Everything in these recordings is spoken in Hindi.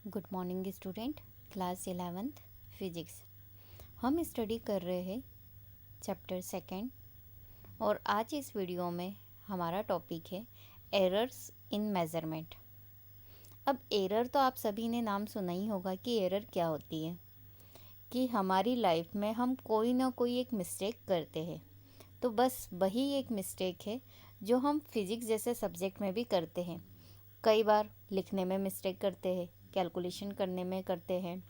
Good morning student, class 11th physics. हम स्टडी कर रहे हैं चैप्टर सेकेंड और आज इस वीडियो में हमारा टॉपिक है एरर्स इन मेज़रमेंट। अब एरर तो आप सभी ने नाम सुना ही होगा कि एरर क्या होती है, कि हमारी लाइफ में हम कोई ना कोई एक मिस्टेक करते हैं। तो बस वही एक मिस्टेक है जो हम फिज़िक्स जैसे सब्जेक्ट में भी करते हैं। कई बार लिखने में मिस्टेक करते हैं, कैलकुलेशन करने में करते हैं,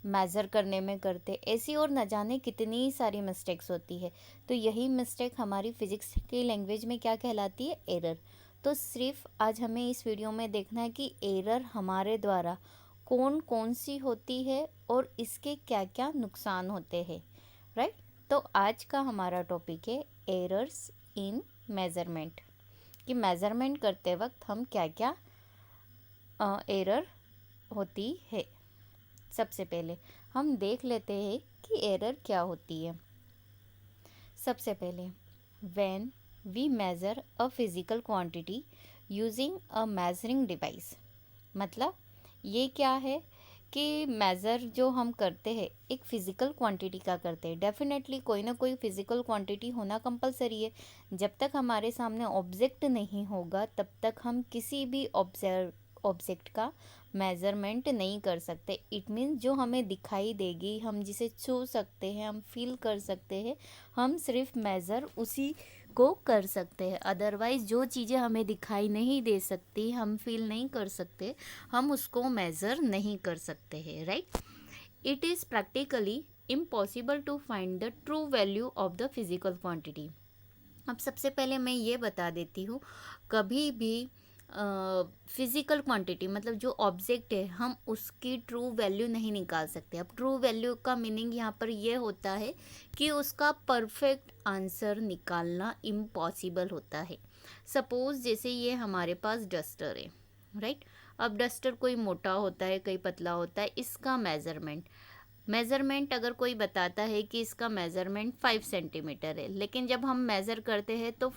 मेज़र करने में करते, ऐसी और न जाने कितनी सारी मिस्टेक्स होती है। तो यही मिस्टेक हमारी फिज़िक्स की लैंग्वेज में क्या कहलाती है? एरर। तो सिर्फ आज हमें इस वीडियो में देखना है कि एरर हमारे द्वारा कौन कौन सी होती है और इसके क्या क्या नुकसान होते हैं, राइट। तो आज का हमारा टॉपिक है एरर्स इन मेज़रमेंट, कि मेज़रमेंट करते वक्त हम क्या क्या एरर होती है। सबसे पहले हम देख लेते हैं कि एरर क्या होती है। सबसे पहले, when we measure a physical quantity using a measuring device, मतलब ये क्या है कि मेज़र जो हम करते हैं एक फ़िज़िकल क्वांटिटी का करते हैं। डेफिनेटली कोई ना कोई फ़िज़िकल क्वांटिटी होना कंपलसरी है। जब तक हमारे सामने ऑब्जेक्ट नहीं होगा तब तक हम किसी भी ऑब्जेक्ट का मेज़रमेंट नहीं कर सकते। इट मीन्स जो हमें दिखाई देगी, हम जिसे छू सकते हैं, हम फील कर सकते हैं, हम सिर्फ मेज़र उसी को कर सकते हैं। अदरवाइज़ जो चीज़ें हमें दिखाई नहीं दे सकती, हम फील नहीं कर सकते, हम उसको मेज़र नहीं कर सकते हैं, right. It is practically impossible to find the true value of the physical quantity. अब सबसे पहले मैं ये बता देती हूँ, कभी भी फिज़िकल क्वांटिटी मतलब जो ऑब्जेक्ट है हम उसकी ट्रू वैल्यू नहीं निकाल सकते। अब ट्रू वैल्यू का मीनिंग यहाँ पर ये होता है कि उसका परफेक्ट आंसर निकालना इम्पॉसिबल होता है। सपोज़ जैसे ये हमारे पास डस्टर है, राइट। अब डस्टर कोई मोटा होता है, कोई पतला होता है। इसका मेज़रमेंट अगर कोई बताता है कि इसका मेज़रमेंट 5 सेंटीमीटर है, लेकिन जब हम मेज़र करते हैं तो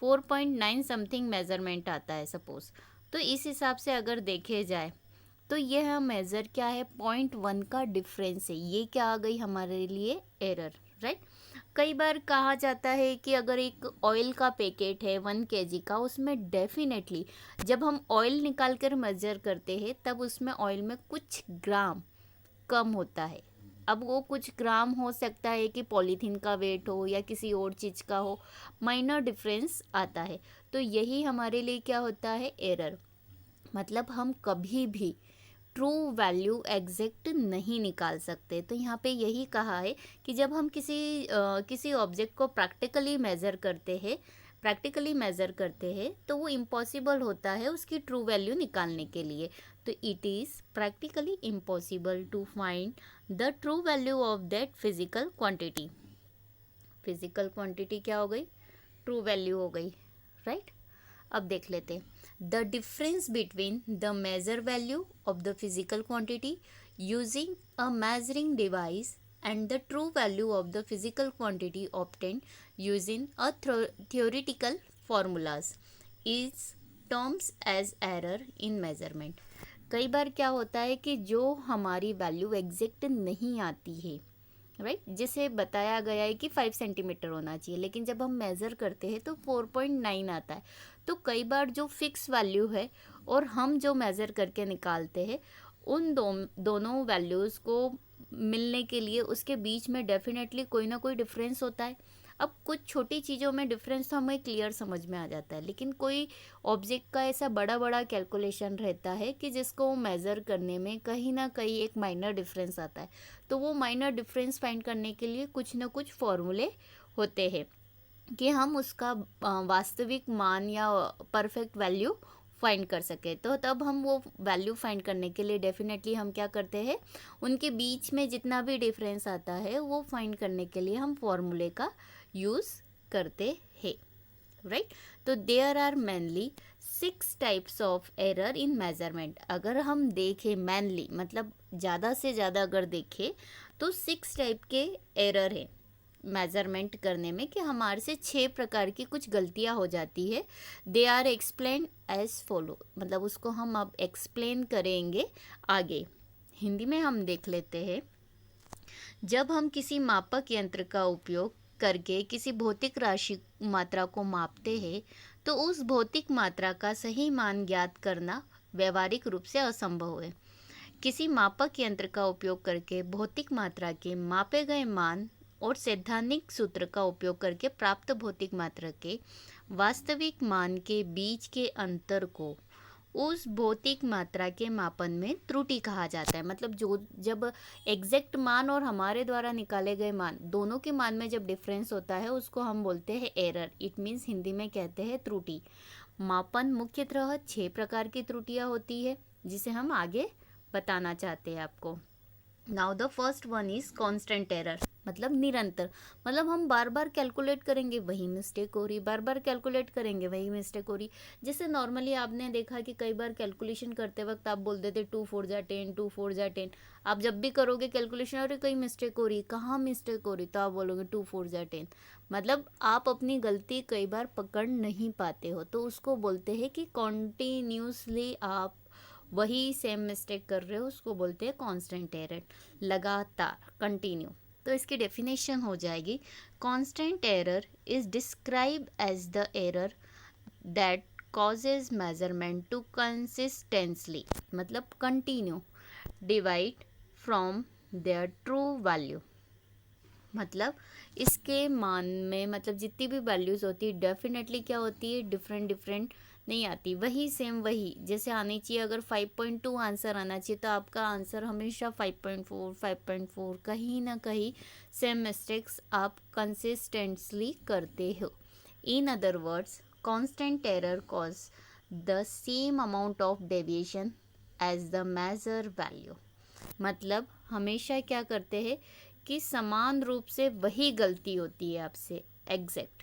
4.9 समथिंग मेज़रमेंट आता है सपोज़। तो इस हिसाब से अगर देखे जाए तो यह मेज़र क्या है, 0.1 का डिफरेंस है। ये क्या आ गई हमारे लिए? Error, right. कई बार कहा जाता है कि अगर एक ऑयल का पैकेट है 1 kg का, उसमें डेफिनेटली जब हम ऑयल निकाल कर मेज़र करते हैं तब उसमें ऑयल में कुछ ग्राम कम होता है। अब वो कुछ ग्राम हो सकता है कि पॉलीथीन का वेट हो या किसी और चीज़ का हो, माइनर डिफरेंस आता है। तो यही हमारे लिए क्या होता है? एरर। मतलब हम कभी भी ट्रू वैल्यू एग्जैक्ट नहीं निकाल सकते। तो यहाँ पे यही कहा है कि जब हम किसी ऑब्जेक्ट को प्रैक्टिकली मेज़र करते हैं तो वो इम्पॉसिबल होता है उसकी ट्रू वैल्यू निकालने के लिए। तो it is practically impossible to find the true value of that physical quantity. Physical quantity क्या हो गई? ट्रू वैल्यू हो गई, राइट। अब देख लेते हैं the difference between the measure value of the physical quantity using a measuring device and the true value of the physical quantity obtained using a theoretical formulas is terms as error in measurement। कई बार क्या होता है कि जो हमारी वैल्यू एग्जैक्ट नहीं आती है, राइट, जिसे बताया गया है कि 5 सेंटीमीटर होना चाहिए, लेकिन जब हम मेज़र करते हैं तो 4.9 आता है। तो कई बार जो फिक्स वैल्यू है और हम जो मेज़र करके निकालते हैं उन दोनों वैल्यूज़ को मिलने के लिए उसके बीच में डेफिनेटली कोई ना कोई डिफरेंस होता है। अब कुछ छोटी चीज़ों में डिफरेंस तो हमें क्लियर समझ में आ जाता है, लेकिन कोई ऑब्जेक्ट का ऐसा बड़ा बड़ा कैलकुलेशन रहता है कि जिसको मेज़र करने में कहीं ना कहीं एक माइनर डिफरेंस आता है। तो वो माइनर डिफरेंस फाइंड करने के लिए कुछ ना कुछ फॉर्मूले होते हैं कि हम उसका वास्तविक मान या परफेक्ट वैल्यू फाइंड कर सके। तो तब हम वो वैल्यू फाइंड करने के लिए डेफिनेटली हम क्या करते हैं, उनके बीच में जितना भी डिफरेंस आता है वो फाइंड करने के लिए हम फॉर्मूले का यूज़ करते हैं, राइट। तो there are mainly 6 types of error in measurement. अगर हम देखें मेनली मतलब ज़्यादा से ज़्यादा अगर देखें तो 6 टाइप के एरर हैं। मेज़रमेंट करने में कि हमारे से 6 प्रकार की कुछ गलतियां हो जाती है। They are explain as follow, मतलब उसको हम अब एक्सप्लेन करेंगे आगे। हिंदी में हम देख लेते हैं। जब हम किसी मापक यंत्र का उपयोग करके किसी भौतिक राशि मात्रा को मापते हैं तो उस भौतिक मात्रा का सही मान ज्ञात करना व्यवहारिक रूप से असंभव है। किसी मापक यंत्र का उपयोग करके भौतिक मात्रा के मापे गए मान और सैद्धांतिक सूत्र का उपयोग करके प्राप्त भौतिक मात्रा के वास्तविक मान के बीच के अंतर को उस भौतिक मात्रा के मापन में त्रुटि कहा जाता है। मतलब जो जब एग्जैक्ट मान और हमारे द्वारा निकाले गए मान, दोनों के मान में जब डिफरेंस होता है उसको हम बोलते हैं एरर। इट मीन्स हिंदी में कहते हैं त्रुटि। मापन मुख्यतः 6 प्रकार की त्रुटियां होती है जिसे हम आगे बताना चाहते हैं आपको। Now the first one is constant error, मतलब निरंतर। मतलब हम बार बार कैलकुलेट करेंगे वही मिस्टेक हो रही, बार बार कैलकुलेट करेंगे वही मिस्टेक हो रही। जैसे नॉर्मली आपने देखा कि कई बार कैलकुलेशन करते वक्त आप बोल देते 2 4 जा 10, 2 4 जा 10। आप जब भी करोगे कैलकुलेशन, अरे कहीं मिस्टेक हो रही, कहाँ मिस्टेक हो रही, तो आप बोलोगे 2 4 जा 10। मतलब आप अपनी गलती कई बार पकड़ नहीं पाते हो, तो उसको बोलते हैं कि कॉन्टिन्यूसली आप वही सेम मिस्टेक कर रहे हो, उसको बोलते हैं कांस्टेंट एरर, लगातार, कंटिन्यू। तो इसकी डेफिनेशन हो जाएगी, constant error is describe as the error that causes measurement to consistently, मतलब continue divide from their true value. मतलब इसके मान में, मतलब जितनी भी वैल्यूज़ होती है डेफिनेटली क्या होती है, डिफरेंट डिफरेंट नहीं आती, वही सेम वही जैसे आनी चाहिए। अगर 5.2 आंसर आना चाहिए तो आपका आंसर हमेशा 5.4, 5.4, कहीं ना कहीं सेम मिस्टेक्स आप कंसिस्टेंटली करते हो। In other words, constant error cause the same amount of deviation as the measure value. मतलब हमेशा क्या करते हैं कि समान रूप से वही गलती होती है आपसे, exact.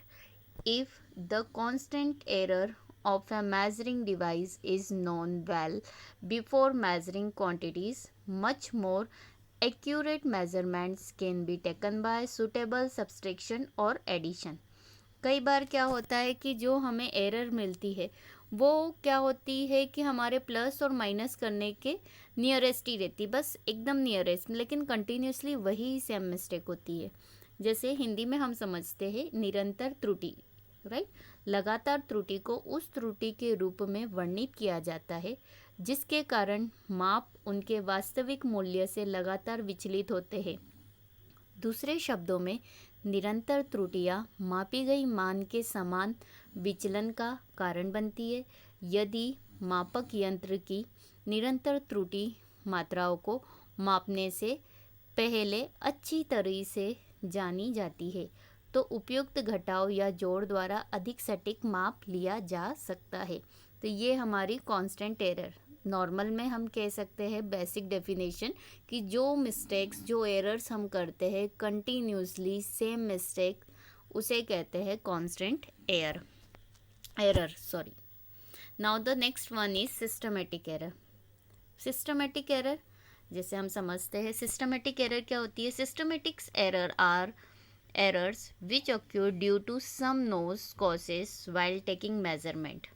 If the constant error of a measuring device is known well before measuring quantities, much more accurate measurements can be taken by suitable subtraction or addition। कई बार क्या होता है कि जो हमें एरर मिलती है वो क्या होती है कि हमारे प्लस और माइनस करने के नियरेस्ट ही रहती, बस एकदम नियरेस्ट, लेकिन कंटिन्यूसली वही सेम मिस्टेक होती है। जैसे हिंदी में हम समझते हैं निरंतर त्रुटि, राइट। लगातार त्रुटि को उस त्रुटि के रूप में वर्णित किया जाता है जिसके कारण माप उनके वास्तविक मूल्य से लगातार विचलित होते हैं। दूसरे शब्दों में, निरंतर त्रुटियां मापी गई मान के समान विचलन का कारण बनती है। यदि मापक यंत्र की निरंतर त्रुटि मात्राओं को मापने से पहले अच्छी तरह से जानी जाती है तो उपयुक्त घटाव या जोड़ द्वारा अधिक सटीक माप लिया जा सकता है। तो ये हमारी कांस्टेंट एरर, नॉर्मल में हम कह सकते हैं बेसिक डेफिनेशन कि जो मिस्टेक्स, जो एरर्स हम करते हैं कंटिन्यूसली सेम मिस्टेक, उसे कहते हैं constant error. Sorry. Now the next one is systematic error. Systematic error जैसे हम समझते हैं, सिस्टमेटिक एरर क्या होती है। Systematic error are errors which occur due to some known causes while taking measurement।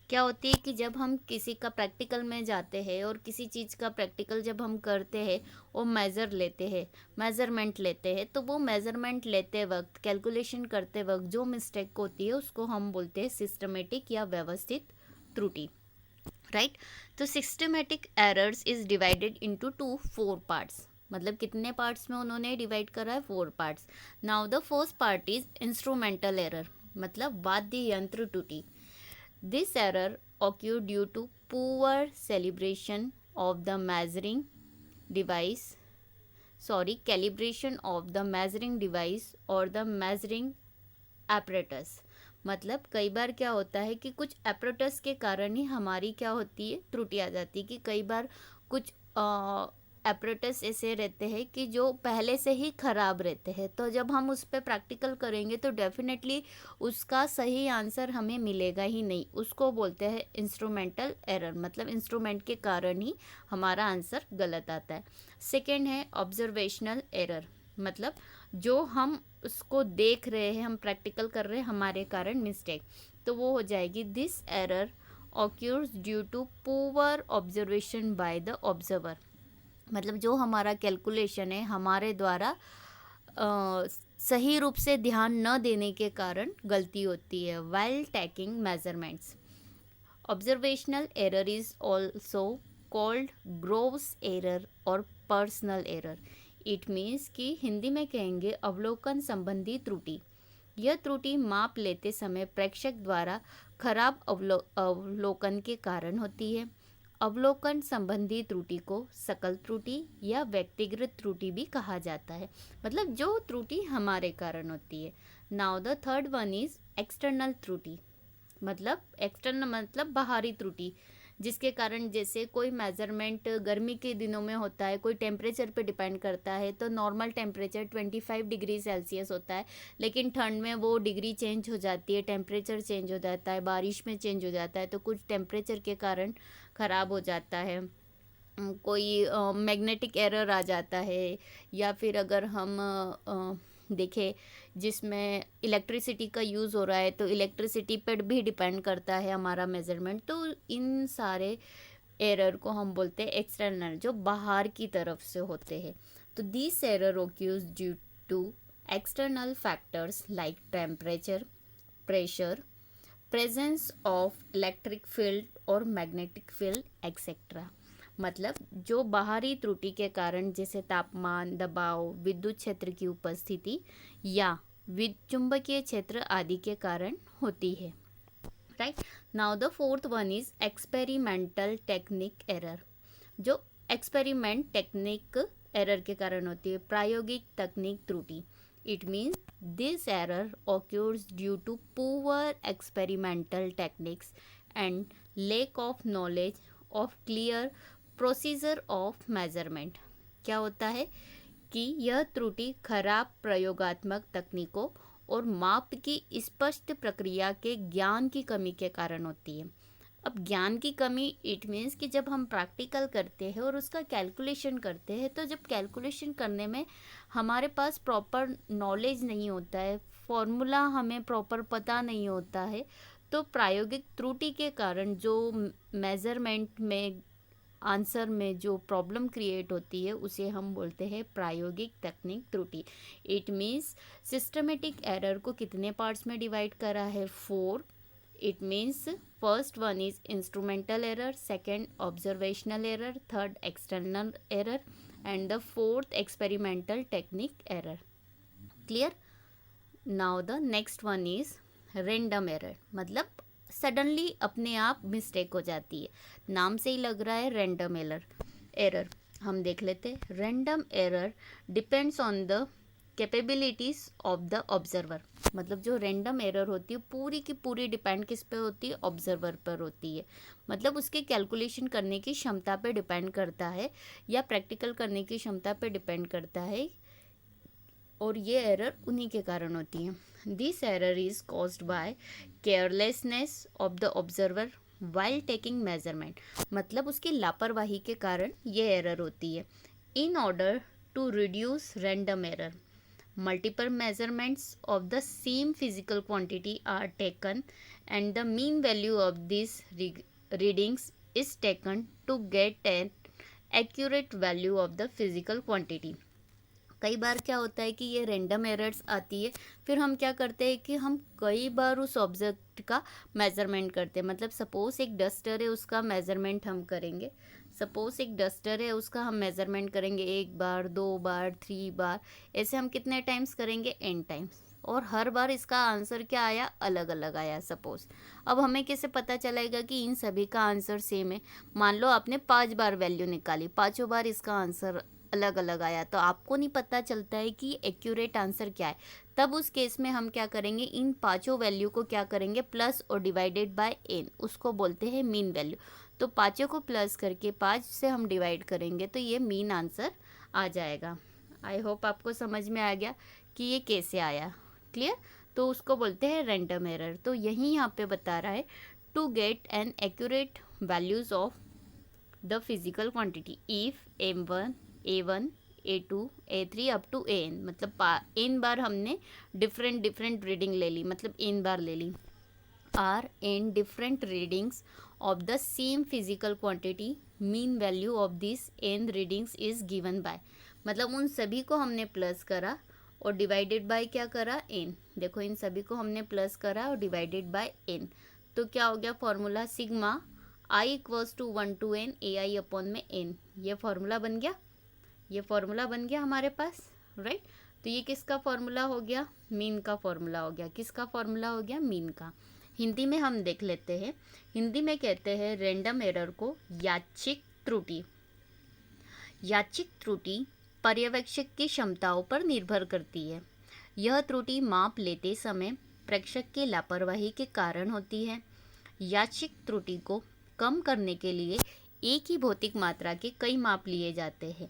क्या होती है कि जब हम किसी का प्रैक्टिकल में जाते हैं और किसी चीज़ का प्रैक्टिकल जब हम करते हैं और मेज़रमेंट लेते हैं तो वो मेज़रमेंट लेते वक्त, कैलकुलेशन करते वक्त जो मिस्टेक होती है उसको हम बोलते हैं सिस्टमेटिक या व्यवस्थित त्रुटि, राइट। तो systematic errors is divided into 4 parts. मतलब कितने पार्ट्स में उन्होंने डिवाइड करा है, 4 parts. Now the first part is instrumental error, मतलब वाद्य यंत्र त्रुटि। This error occur due to poor calibration of the measuring device और द मेजरिंग एपरेटस। मतलब कई बार क्या होता है कि कुछ एपरेटस के कारण ही हमारी क्या होती है, त्रुटि आ जाती है। कि कई बार कुछ एपरेटस ऐसे रहते हैं कि जो पहले से ही खराब रहते हैं, तो जब हम उस पर प्रैक्टिकल करेंगे तो डेफिनेटली उसका सही आंसर हमें मिलेगा ही नहीं, उसको बोलते हैं इंस्ट्रूमेंटल एरर। मतलब इंस्ट्रूमेंट के कारण ही हमारा आंसर गलत आता है। सेकेंड है ऑब्जर्वेशनल एरर, मतलब जो हम उसको देख रहे हैं, हम प्रैक्टिकल कर रहे हैं, हमारे कारण मिस्टेक, तो वो हो जाएगी this error occurs due to poor observation by the observer. मतलब जो हमारा कैलकुलेशन है हमारे द्वारा सही रूप से ध्यान न देने के कारण गलती होती है while taking measurements. Observational error is also called gross error और personal error. It means कि हिंदी में कहेंगे अवलोकन संबंधी त्रुटि। यह त्रुटि माप लेते समय प्रेक्षक द्वारा खराब अवलोकन के कारण होती है। अवलोकन संबंधी त्रुटि को सकल त्रुटि या व्यक्तिगत त्रुटि भी कहा जाता है, मतलब जो त्रुटि हमारे कारण होती है। Now the third one is external त्रुटि। मतलब एक्सटर्नल मतलब बाहरी त्रुटि, जिसके कारण जैसे कोई मेजरमेंट गर्मी के दिनों में होता है, कोई टेम्परेचर पे डिपेंड करता है, तो नॉर्मल टेम्परेचर 25 डिग्री सेल्सियस होता है, लेकिन ठंड में वो डिग्री चेंज हो जाती है, टेम्परेचर चेंज हो जाता है, बारिश में चेंज हो जाता है, तो कुछ टेम्परेचर के कारण ख़राब हो जाता है। कोई मैग्नेटिक एरर आ जाता है, या फिर अगर हम देखें जिसमें इलेक्ट्रिसिटी का यूज़ हो रहा है, तो इलेक्ट्रिसिटी पर भी डिपेंड करता है हमारा मेजरमेंट। तो इन सारे एरर को हम बोलते हैं एक्सटर्नल, जो बाहर की तरफ से होते हैं। तो this error occurs due to external factors like temperature, pressure, presence of electric field और मैग्नेटिक फील्ड एक्सेट्रा। मतलब जो बाहरी त्रुटि के कारण जैसे तापमान, दबाव, विद्युत क्षेत्र की उपस्थिति या चुंबकीय क्षेत्र आदि के कारण होती है। Right, now the fourth one is experimental technique error. जो एक्सपेरिमेंट टेक्निक एरर के कारण होती है, प्रायोगिक तकनीक त्रुटि। It means this error occurs due to poor experimental techniques and lack of knowledge of clear procedure of measurement। क्या होता है कि यह त्रुटि खराब प्रयोगात्मक तकनीकों और माप की स्पष्ट प्रक्रिया के ज्ञान की कमी के कारण होती है। अब ज्ञान की कमी इट मीन्स कि जब हम प्रैक्टिकल करते हैं और उसका कैलकुलेशन करते हैं, तो जब कैलकुलेशन करने में हमारे पास प्रॉपर नॉलेज नहीं होता है, फॉर्मूला हमें प्रॉपर पता नहीं होता है, तो प्रायोगिक त्रुटि के कारण जो मेजरमेंट में आंसर में जो प्रॉब्लम क्रिएट होती है उसे हम बोलते हैं प्रायोगिक तकनीक त्रुटि। इट मीन्स सिस्टमेटिक एरर को कितने पार्ट्स में डिवाइड करा है? 4। It means first one is instrumental error, second observational error, third external error and the fourth experimental technique error. Clear? Now the next one is random error. मतलब सडनली अपने आप मिस्टेक हो जाती है, नाम से ही लग रहा है रेंडम एरर। हम देख लेते हैं। Random error depends on the capabilities of the observer. मतलब जो रेंडम एरर होती है पूरी की पूरी डिपेंड किस पे होती है? ऑब्जर्वर पर होती है। मतलब उसके कैलकुलेशन करने की क्षमता पे डिपेंड करता है या प्रैक्टिकल करने की क्षमता पे डिपेंड करता है, और ये एरर उन्हीं के कारण होती है। This error is caused by carelessness of the observer while taking measurement. मतलब उसकी लापरवाही के कारण ये एरर होती है। In order to reduce random error, multiple measurements of the same physical quantity are taken and the mean value of these readings is taken to get an accurate value of the physical quantity। कई बार क्या होता है कि ये रैंडम एरर्स आती है, फिर हम क्या करते हैं कि हम कई बार उस ऑब्जेक्ट का मेजरमेंट करते हैं। मतलब सपोज एक डस्टर है, उसका मेजरमेंट हम करेंगे। सपोज एक डस्टर है, उसका हम मेजरमेंट करेंगे 1 बार, 2 बार, 3 बार, ऐसे हम कितने टाइम्स करेंगे? n times. और हर बार इसका आंसर क्या आया? अलग अलग आया सपोज। अब हमें कैसे पता चलेगा कि इन सभी का आंसर सेम है? मान लो आपने 5 बार वैल्यू निकाली, पाँचों बार इसका आंसर अलग अलग आया, तो आपको नहीं पता चलता है कि एक्यूरेट आंसर क्या है। तब उस केस में हम क्या करेंगे? इन पांचों वैल्यू को क्या करेंगे? प्लस और डिवाइडेड बाय n, उसको बोलते हैं मीन वैल्यू। तो पाँचों को प्लस करके 5 से हम डिवाइड करेंगे तो ये मीन आंसर आ जाएगा। आई होप आपको समझ में आ गया कि ये कैसे आया। क्लियर? तो उसको बोलते हैं रैंडम एरर। तो यही यहाँ पे बता रहा है to get an accurate values of the physical quantity if m1 a1 A2 A3 up to AN, मतलब n बार हमने डिफरेंट रीडिंग ले ली, मतलब n बार ले ली। Are N different readings of the same physical quantity, mean value of this n readings is given by, मतलब उन सभी को हमने प्लस करा और डिवाइडेड बाय क्या करा, n। देखो इन सभी को हमने प्लस करा और डिवाइडेड बाय n, तो क्या हो गया formula, sigma i equals to 1 to n ai upon में n, ये फॉर्मूला बन गया, ये फॉर्मूला बन गया हमारे पास, राइट। तो ये किसका फॉर्मूला हो गया, मीन का फॉर्मूला हो गया। किसका फॉर्मूला हो गया, मीन का। हिंदी में हम देख लेते हैं, हिंदी में कहते हैं रैंडम एरर को यादृच्छिक त्रुटि। यादृच्छिक त्रुटि पर्यवेक्षक की क्षमताओं पर निर्भर करती है। यह त्रुटि माप लेते समय प्रेक्षक की लापरवाही के कारण होती है। यादृच्छिक त्रुटि को कम करने के लिए एक ही भौतिक मात्रा के कई माप लिए जाते हैं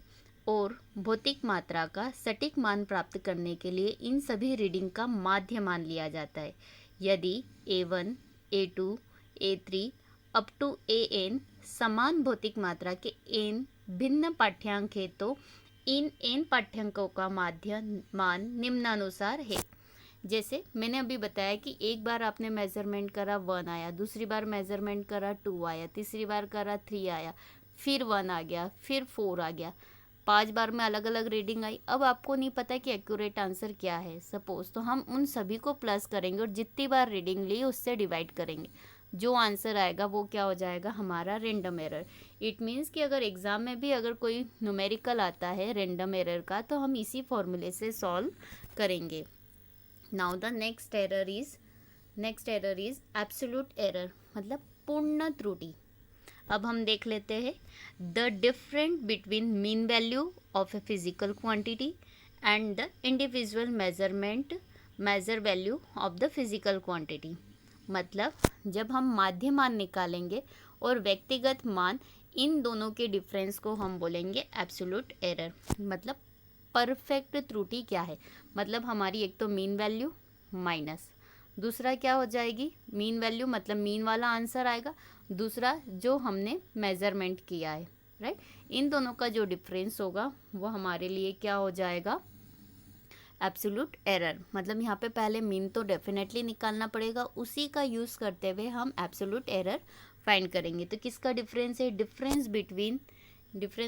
और भौतिक मात्रा का सटीक मान प्राप्त करने के लिए इन सभी रीडिंग का माध्य मान लिया जाता है। यदि A1, A2, A3 up to AN समान भौतिक मात्रा के n भिन्न पाठ्यांक है तो इन n पाठ्यांकों का माध्य मान निम्नानुसार है। जैसे मैंने अभी बताया कि एक बार आपने मेजरमेंट करा 1 आया, दूसरी बार मेजरमेंट करा 2 आया, तीसरी बार करा 3 आया, फिर 1 आ गया, फिर 4 आ गया, 5 बार में अलग अलग रीडिंग आई। अब आपको नहीं पता कि एक्यूरेट आंसर क्या है सपोज, तो हम उन सभी को प्लस करेंगे और जितनी बार रीडिंग ली उससे डिवाइड करेंगे, जो आंसर आएगा वो क्या हो जाएगा, हमारा रैंडम एरर। इट मीन्स कि अगर एग्जाम में भी अगर कोई न्यूमेरिकल आता है रैंडम एरर का तो हम इसी फॉर्मूले से सॉल्व करेंगे। Now the next error is absolute error, मतलब पूर्ण त्रुटि। अब हम देख लेते हैं the difference between mean value of a physical quantity and the individual measure value of the physical quantity. मतलब जब हम माध्य मान निकालेंगे और व्यक्तिगत मान, इन दोनों के डिफरेंस को हम बोलेंगे एब्सोल्यूट एरर। मतलब परफेक्ट त्रुटि क्या है, मतलब हमारी एक तो मीन वैल्यू माइनस, दूसरा क्या हो जाएगी, मीन वैल्यू मतलब मीन वाला आंसर आएगा, दूसरा जो हमने मेजरमेंट किया है, राइट। इन दोनों का जो डिफरेंस होगा वो हमारे लिए क्या हो जाएगा, एब्सोल्यूट एरर। मतलब यहाँ पे पहले मीन तो डेफिनेटली निकालना पड़ेगा, उसी का यूज़ करते हुए हम एब्सोल्यूट एरर फाइंड करेंगे। तो किसका डिफरेंस है, डिफरेंस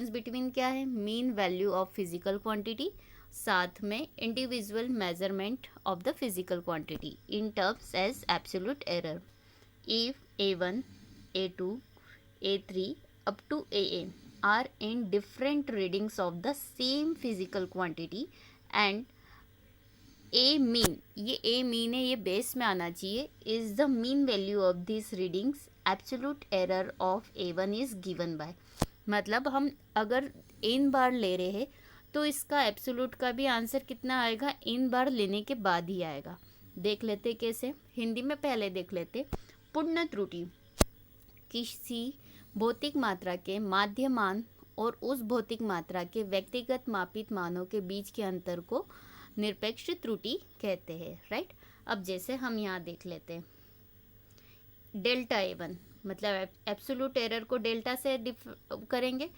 बिटवीन क्या है, mean value of physical quantity साथ में individual measurement of the physical quantity in terms as absolute error. If A1, A2, A3 up to AN are in different readings of the same physical quantity and A mean, ये A mean है, ये बेस में आना चाहिए, is the mean value of these readings, absolute error of A1 is given by। मतलब हम अगर n बार ले रहे हैं तो इसका एब्सोल्यूट का भी आंसर कितना आएगा, n बार लेने के बाद ही आएगा। देख लेते कैसे, हिंदी में पहले देख लेते। पूर्ण त्रुटि किसी भौतिक मात्रा के माध्य मान और उस भौतिक मात्रा के व्यक्तिगत मापित मानों के बीच के अंतर को निरपेक्ष त्रुटि कहते हैं, राइट। अब जैसे हम यहाँ देख लेते हैं डेल्टा A1, मतलब एब्सोल्यूट एरर को डेल्टा से करेंगे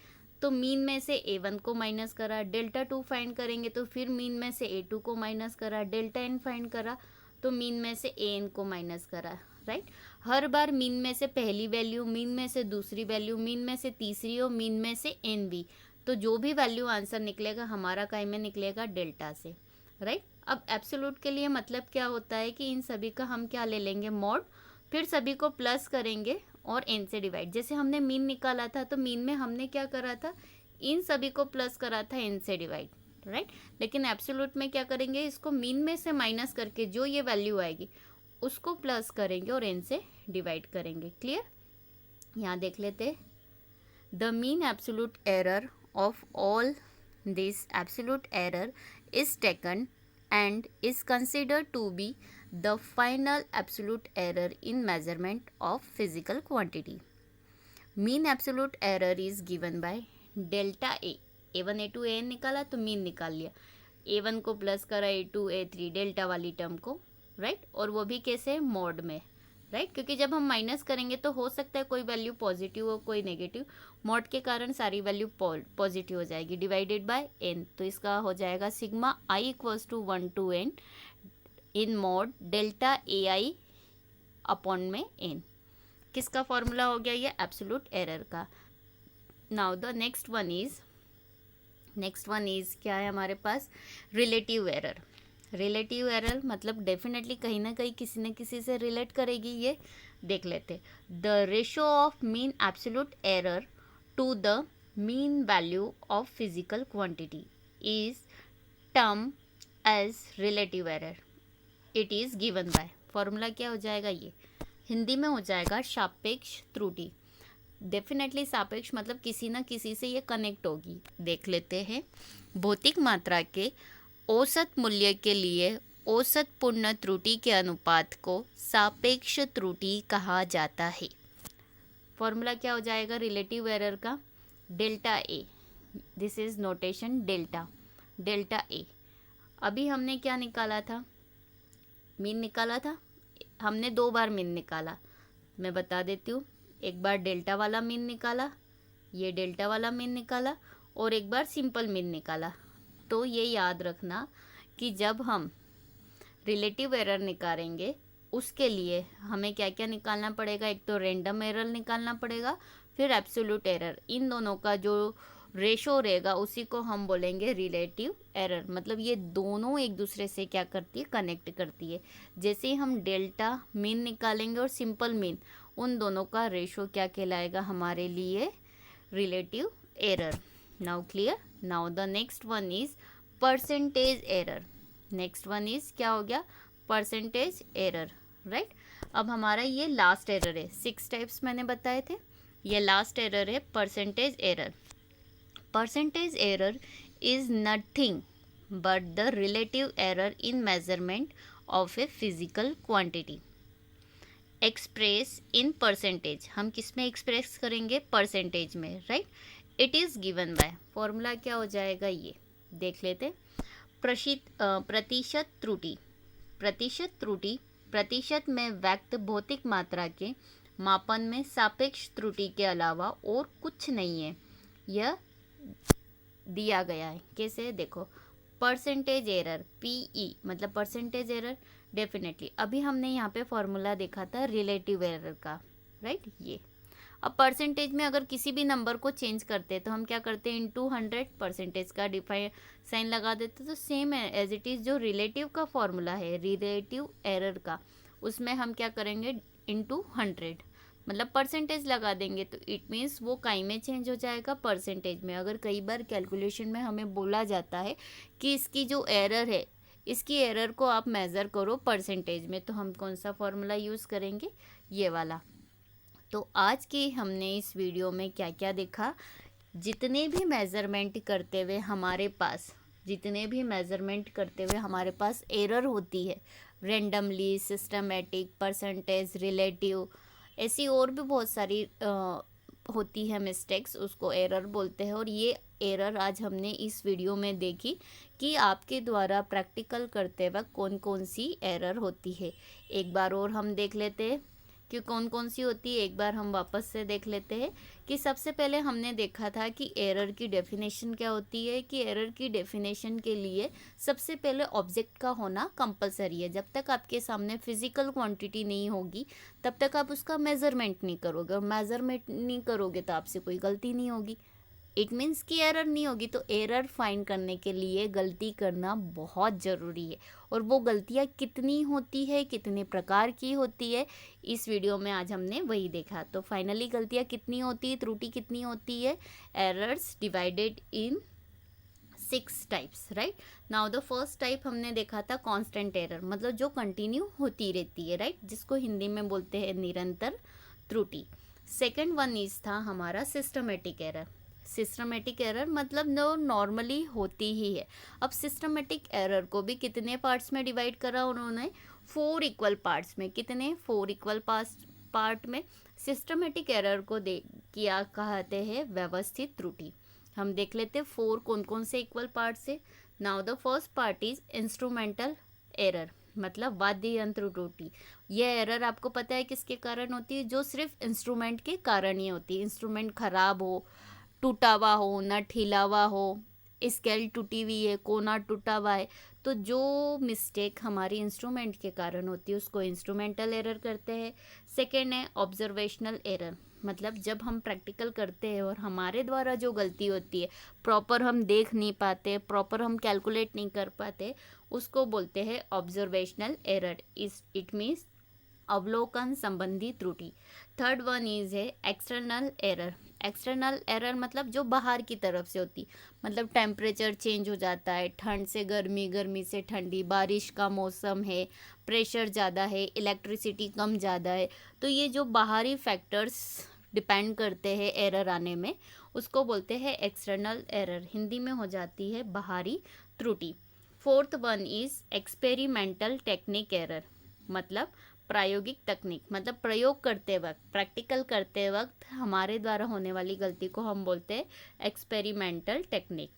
तो मीन में से A1 को माइनस करा, डेल्टा 2 फाइंड करेंगे तो फिर मीन में से A2 को माइनस करा, डेल्टा n फाइंड करा तो मीन में से AN को माइनस करा, राइट। हर बार मीन में से पहली वैल्यू, मीन में से दूसरी वैल्यू, मीन में से तीसरी और मीन में से n भी, तो जो भी वैल्यू आंसर निकलेगा हमारा काय में निकलेगा डेल्टा से, राइट। अब एब्सोल्यूट के लिए मतलब क्या होता है कि इन सभी का हम क्या ले लेंगे, मॉड, फिर सभी को प्लस करेंगे और n से डिवाइड। जैसे हमने मीन निकाला था तो मीन में हमने क्या करा था, इन सभी को प्लस करा था n से डिवाइड, राइट। लेकिन एब्सोल्यूट में क्या करेंगे, इसको मीन में से माइनस करके जो ये वैल्यू आएगी उसको प्लस करेंगे और n से डिवाइड करेंगे। क्लियर, यहाँ देख लेते। The mean absolute error of all this absolute error is taken and is considered to be the final absolute error in measurement of physical quantity. Mean absolute error is given by delta A। A1, A2, AN निकाला तो मीन निकाल लिया, A1 को प्लस करा, A2, A3 डेल्टा वाली टर्म को, राइट। और वो भी कैसे, मॉड में, राइट, क्योंकि जब हम माइनस करेंगे तो हो सकता है कोई वैल्यू पॉजिटिव हो कोई नेगेटिव, मॉड के कारण सारी वैल्यू पॉजिटिव हो जाएगी, डिवाइडेड बाय n, तो इसका हो जाएगा sigma i equals to 1 to n in mod delta A I upon में n। किसका फॉर्मूला हो गया ये? एब्सोल्यूट एरर का। Now the next one is क्या है हमारे पास? Relative error. रिलेटिव एरर मतलब डेफिनेटली कहीं ना कहीं किसी न किसी से रिलेट करेगी, ये देख लेते। The ratio of mean absolute error to the mean value of physical quantity is term as relative error. It is given by, formula क्या हो जाएगा ये? हिंदी में हो जाएगा सापेक्ष त्रुटि। डेफिनेटली सापेक्ष मतलब किसी न किसी से ये कनेक्ट होगी। देख लेते हैं। भौतिक मात्रा के औसत मूल्य के लिए औसत पूर्ण त्रुटि के अनुपात को सापेक्ष त्रुटि कहा जाता है। फॉर्मूला क्या हो जाएगा रिलेटिव एरर का? Delta A, this is notation delta A. अभी हमने क्या निकाला था? मीन निकाला था। हमने 2 बार मीन निकाला, मैं बता देती हूँ। एक बार डेल्टा वाला मीन निकाला, ये डेल्टा वाला मीन निकाला, और एक बार सिंपल मीन निकाला। तो ये याद रखना कि जब हम रिलेटिव एरर निकालेंगे उसके लिए हमें क्या क्या निकालना पड़ेगा? एक तो रैंडम एरर निकालना पड़ेगा, फिर एब्सोल्यूट एरर। इन दोनों का जो रेशो रहेगा उसी को हम बोलेंगे रिलेटिव एरर। मतलब ये दोनों एक दूसरे से क्या करती है? कनेक्ट करती है। जैसे ही हम डेल्टा मीन निकालेंगे और सिंपल मीन, उन दोनों का रेशो क्या कहलाएगा हमारे लिए? Relative error. Now clear? Now the next one is percentage error. Next one is क्या हो गया? Percentage error, right. अब हमारा ये लास्ट एरर है। 6 टाइप्स मैंने बताए थे, ये लास्ट एरर है percentage error. Percentage error is nothing but the relative error in measurement of a physical quantity express in percentage। हम किस में एक्सप्रेस करेंगे? परसेंटेज में, right. It is given by, formula क्या हो जाएगा ये देख लेते। प्रतिशत त्रुटि। प्रतिशत त्रुटि प्रतिशत में व्यक्त भौतिक मात्रा के मापन में सापेक्ष त्रुटि के अलावा और कुछ नहीं है। यह दिया गया है कैसे? देखो, परसेंटेज एरर PE मतलब परसेंटेज एरर। डेफिनेटली अभी हमने यहाँ पे फॉर्मूला देखा था रिलेटिव एरर का, राइट। ये अब परसेंटेज में अगर किसी भी नंबर को चेंज करते हैं तो हम क्या करते हैं? इनटू 100 परसेंटेज का डिफाइन साइन लगा देते। तो सेम है एज इट इज़ जो रिलेटिव का फॉर्मूला है रिलेटिव एरर का, उसमें हम क्या करेंगे? इनटू 100 मतलब परसेंटेज लगा देंगे। तो इट मीन्स वो काई में चेंज हो जाएगा परसेंटेज में। अगर कई बार कैलकुलेशन में हमें बोला जाता है कि इसकी जो एरर है, इसकी एरर को आप मेज़र करो परसेंटेज में, तो हम कौन सा फॉर्मूला यूज़ करेंगे? ये वाला। तो आज की हमने इस वीडियो में क्या क्या देखा? जितने भी मेज़रमेंट करते हुए हमारे पास एरर होती है, रेंडमली, सिस्टमेटिक, परसेंटेज, रिलेटिव, ऐसी और भी बहुत सारी होती है मिस्टेक्स, उसको एरर बोलते हैं। और ये एरर आज हमने इस वीडियो में देखी कि आपके द्वारा प्रैक्टिकल करते वक्त कौन कौन सी एरर होती है। एक बार और हम देख लेते हैं कि कौन कौन सी होती है। एक बार हम वापस से देख लेते हैं कि सबसे पहले हमने देखा था कि एरर की डेफिनेशन क्या होती है। कि एरर की डेफिनेशन के लिए सबसे पहले ऑब्जेक्ट का होना कंपलसरी है। जब तक आपके सामने फिजिकल क्वांटिटी नहीं होगी तब तक आप उसका मेजरमेंट नहीं करोगे, और मेजरमेंट नहीं करोगे तो आपसे कोई गलती नहीं होगी। इट मीन्स कि एरर नहीं होगी। तो एरर फाइंड करने के लिए गलती करना बहुत ज़रूरी है। और वो गलतियाँ कितनी होती है, कितने प्रकार की होती है, इस वीडियो में आज हमने वही देखा। तो फाइनली गलतियाँ कितनी होती है, त्रुटि कितनी होती है? Errors divided in 6 types, right. Now the first type हमने देखा था कांस्टेंट एरर, मतलब जो कंटिन्यू होती रहती है, राइट, जिसको हिंदी में बोलते हैं निरंतर त्रुटि। सेकेंड वन इज था हमारा सिस्टमेटिक एरर। सिस्टमेटिक एरर मतलब जो नॉर्मली होती ही है। अब सिस्टमेटिक एरर को भी कितने पार्ट्स में डिवाइड करा उन्होंने? 4 इक्वल पार्ट्स में। कितने? 4 इक्वल पार्ट में। सिस्टमेटिक एरर को किया कहते हैं व्यवस्थित त्रुटि। हम देख लेते हैं 4 कौन कौन से इक्वल पार्ट्स है। Now the first part is instrumental error. मतलब वाद्य यंत्र त्रुटि। ये एरर आपको पता है किसके कारण होती है? जो सिर्फ इंस्ट्रूमेंट के कारण ही होती है। इंस्ट्रूमेंट खराब हो, टूटा हुआ हो, नट हिला हुआ हो, स्केल टूटी हुई है, कोना टूटा हुआ है, तो जो मिस्टेक हमारी इंस्ट्रूमेंट के कारण होती है उसको इंस्ट्रूमेंटल एरर करते हैं। सेकेंड है ऑब्जर्वेशनल एरर, मतलब जब हम प्रैक्टिकल करते हैं और हमारे द्वारा जो गलती होती है, प्रॉपर हम देख नहीं पाते, प्रॉपर हम कैलकुलेट नहीं कर पाते, उसको बोलते हैं ऑब्जर्वेशनल एरर। इट मीन्स अवलोकन संबंधी त्रुटि। थर्ड वन इज है एक्सटर्नल एरर। एक्सटर्नल एरर मतलब जो बाहर की तरफ से होती, मतलब टेम्परेचर चेंज हो जाता है, ठंड से गर्मी, गर्मी से ठंडी, बारिश का मौसम है, प्रेशर ज़्यादा है, इलेक्ट्रिसिटी कम ज़्यादा है, तो ये जो बाहरी फैक्टर्स डिपेंड करते हैं एरर आने में, उसको बोलते हैं एक्सटर्नल एरर। हिंदी में हो जाती है बाहरी त्रुटि। Fourth one is experimental technique error, मतलब प्रायोगिक तकनीक, मतलब प्रयोग करते वक्त, प्रैक्टिकल करते वक्त हमारे द्वारा होने वाली गलती को हम बोलते हैं एक्सपेरिमेंटल टेक्निक।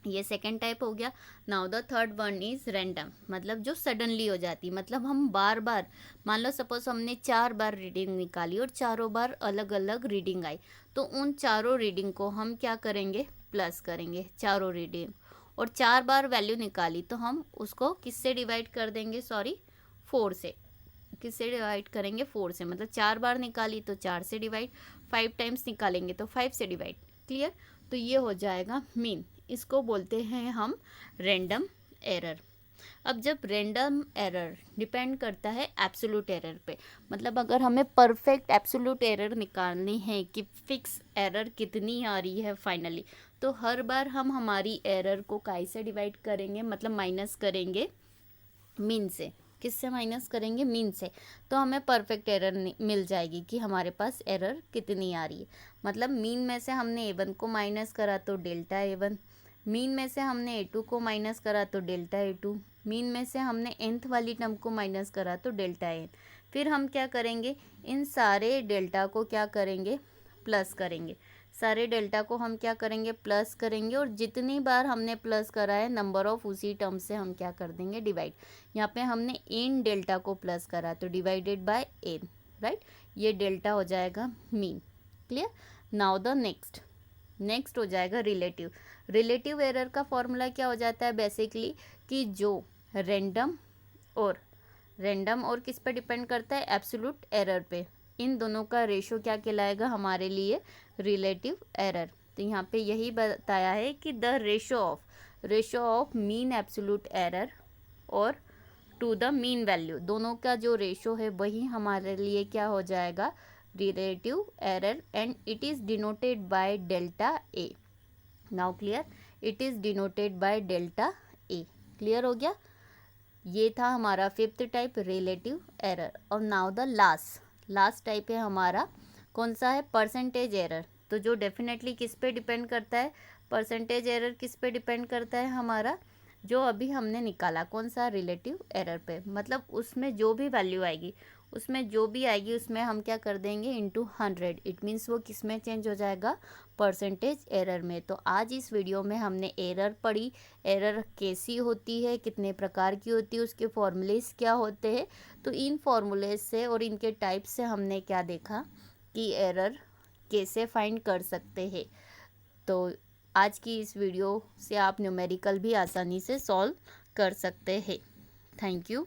ये सेकेंड टाइप हो गया। Now the third one is random, मतलब जो सडनली हो जाती, मतलब हम बार बार, मान लो सपोज हमने 4 बार रीडिंग निकाली और चारों बार अलग अलग रीडिंग आई, तो उन चारों रीडिंग को हम क्या करेंगे? प्लस करेंगे चारों रीडिंग। और 4 बार वैल्यू निकाली तो हम उसको किससे डिवाइड कर देंगे? सॉरी, 4 से। किससे डिवाइड करेंगे? 4 से। मतलब 4 बार निकाली तो 4 से डिवाइड, 5 टाइम्स निकालेंगे तो 5 से डिवाइड। क्लियर? तो ये हो जाएगा मीन। इसको बोलते हैं हम रैंडम एरर। अब जब रैंडम एरर डिपेंड करता है एब्सोल्यूट एरर पे, मतलब अगर हमें परफेक्ट एब्सोल्यूट एरर निकालनी है कि फिक्स एरर कितनी आ रही है फाइनली, तो हर बार हम हमारी एरर को काई से डिवाइड करेंगे, मतलब माइनस करेंगे मीन से। किससे माइनस करेंगे? मीन से। तो हमें परफेक्ट एरर मिल जाएगी कि हमारे पास एरर कितनी आ रही है। मतलब मीन में से हमने A1 को माइनस करा तो डेल्टा A1, मीन में से हमने A2 को माइनस करा तो डेल्टा A2, मीन में से हमने nth वाली टर्म को माइनस करा तो डेल्टा n। फिर हम क्या करेंगे? इन सारे डेल्टा को क्या करेंगे? प्लस करेंगे। सारे डेल्टा को हम क्या करेंगे? प्लस करेंगे, और जितनी बार हमने प्लस करा है नंबर ऑफ उसी टर्म से हम क्या कर देंगे? डिवाइड। यहाँ पे हमने इन डेल्टा को प्लस करा तो डिवाइडेड बाय n, राइट? ये डेल्टा हो जाएगा mean. Clear? Now the next हो जाएगा रिलेटिव। रिलेटिव एरर का फॉर्मूला क्या हो जाता है बेसिकली, कि जो रैंडम और किस पे डिपेंड करता है? एब्सोल्यूट एरर पे। इन दोनों का रेशो क्या कहलाएगा हमारे लिए? Relative error. तो यहाँ पे यही बताया है कि the ratio of mean absolute error और टू द मीन वैल्यू, दोनों का जो रेशो है वही हमारे लिए क्या हो जाएगा? Relative error, and it is denoted by delta A. Now clear? It is denoted by delta A. Clear हो गया? ये था हमारा फिफ्थ टाइप, रिलेटिव एरर। और नाउ द लास्ट टाइप है हमारा, कौन सा है? Percentage error. तो जो डेफिनेटली किस पे डिपेंड करता है? परसेंटेज एरर किस पे डिपेंड करता है हमारा? जो अभी हमने निकाला, कौन सा? रिलेटिव एरर पे। मतलब उसमें जो भी वैल्यू आएगी, उसमें हम क्या कर देंगे? इंटू 100। इट मीन्स वो किस में चेंज हो जाएगा? परसेंटेज एरर में। तो आज इस वीडियो में हमने एरर पढ़ी, एरर कैसी होती है, कितने प्रकार की होती है, उसके फॉर्मूलेस क्या होते हैं। तो इन फॉर्मूलेस से और इनके टाइप से हमने क्या देखा कि एरर कैसे फाइंड कर सकते हैं। तो आज की इस वीडियो से आप न्यूमेरिकल भी आसानी से सॉल्व कर सकते हैं। Thank you.